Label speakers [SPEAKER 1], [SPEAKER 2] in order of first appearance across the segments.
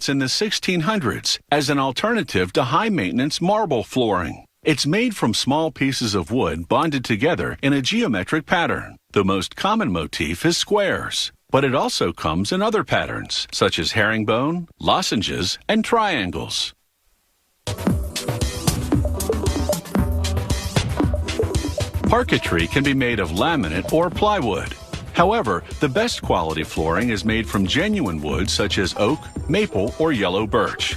[SPEAKER 1] in the 1600s as an alternative to high-maintenance marble flooring. It's made from small pieces of wood bonded together in a geometric pattern. The most common motif is squares, but it also comes in other patterns, such as herringbone, lozenges, and triangles. Parquetry can be made of laminate or plywood. However, the best quality flooring is made from genuine woods such as oak, maple, or yellow birch.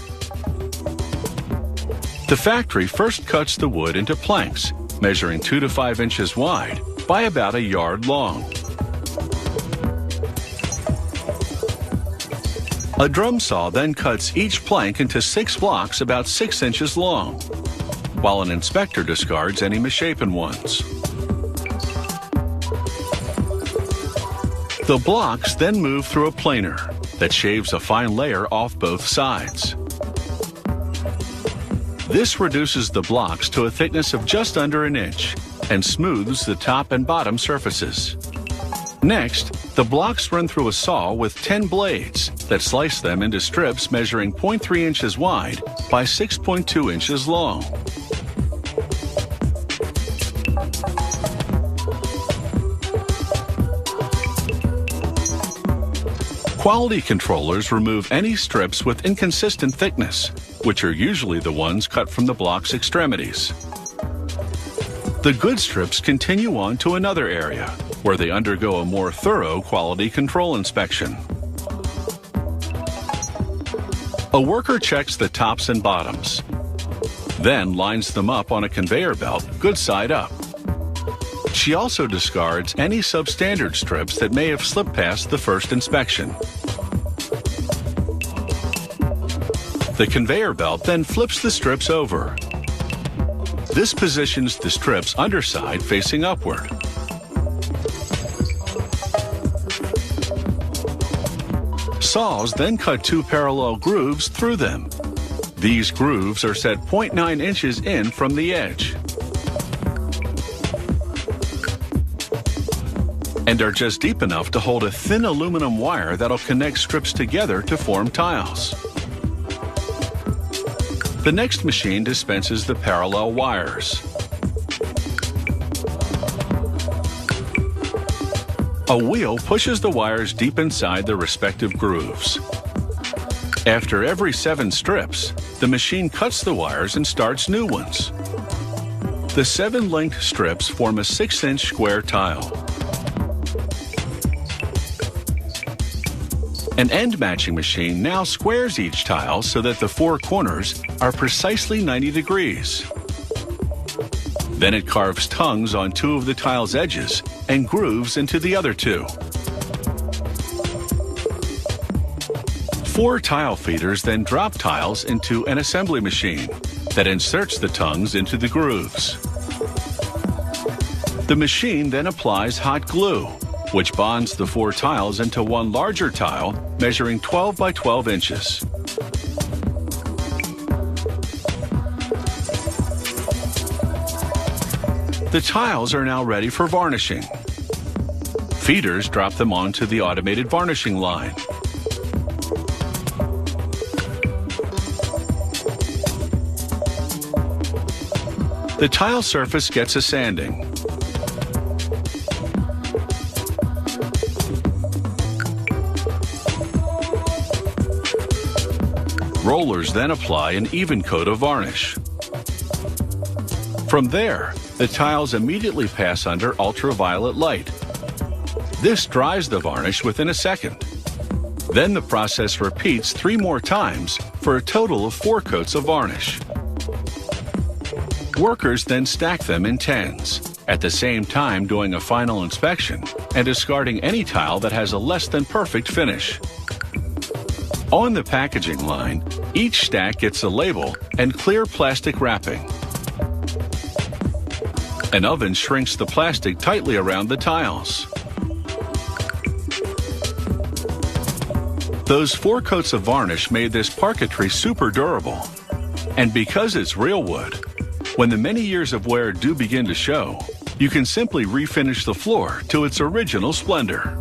[SPEAKER 1] The factory first cuts the wood into planks, measuring 2 to 5 inches wide by about a yard long. A drum saw then cuts each plank into 6 blocks about 6 inches long, while an inspector discards any misshapen ones. The blocks then move through a planer that shaves a fine layer off both sides. This reduces the blocks to a thickness of just under an inch and smooths the top and bottom surfaces. Next, the blocks run through a saw with 10 blades that slice them into strips measuring 0.3 inches wide by 6.2 inches long. Quality controllers remove any strips with inconsistent thickness, which are usually the ones cut from the block's extremities. The good strips continue on to another area, where they undergo a more thorough quality control inspection. A worker checks the tops and bottoms, then lines them up on a conveyor belt, good side up. She also discards any substandard strips that may have slipped past the first inspection. The conveyor belt then flips the strips over. This positions the strip's underside facing upward. Saws then cut 2 parallel grooves through them. These grooves are set 0.9 inches in from the edge and are just deep enough to hold a thin aluminum wire that'll connect strips together to form tiles. The next machine dispenses the parallel wires. A wheel pushes the wires deep inside the respective grooves. After every 7 strips, the machine cuts the wires and starts new ones. The 7 linked strips form a 6-inch square tile. An end-matching machine now squares each tile so that the 4 corners are precisely 90 degrees. Then it carves tongues on 2 of the tile's edges and grooves into the other 2. 4 tile feeders then drop tiles into an assembly machine that inserts the tongues into the grooves. The machine then applies hot glue, which bonds the 4 tiles into one larger tile measuring 12 by 12 inches. The tiles are now ready for varnishing. Feeders drop them onto the automated varnishing line. The tile surface gets a sanding. Rollers then apply an even coat of varnish. From there, the tiles immediately pass under ultraviolet light. This dries the varnish within a second. Then the process repeats 3 more times for a total of 4 coats of varnish. Workers then stack them in tens, at the same time doing a final inspection and discarding any tile that has a less than perfect finish. On the packaging line, each stack gets a label and clear plastic wrapping. An oven shrinks the plastic tightly around the tiles. Those 4 coats of varnish made this parquetry super durable. And because it's real wood, when the many years of wear do begin to show, you can simply refinish the floor to its original splendor.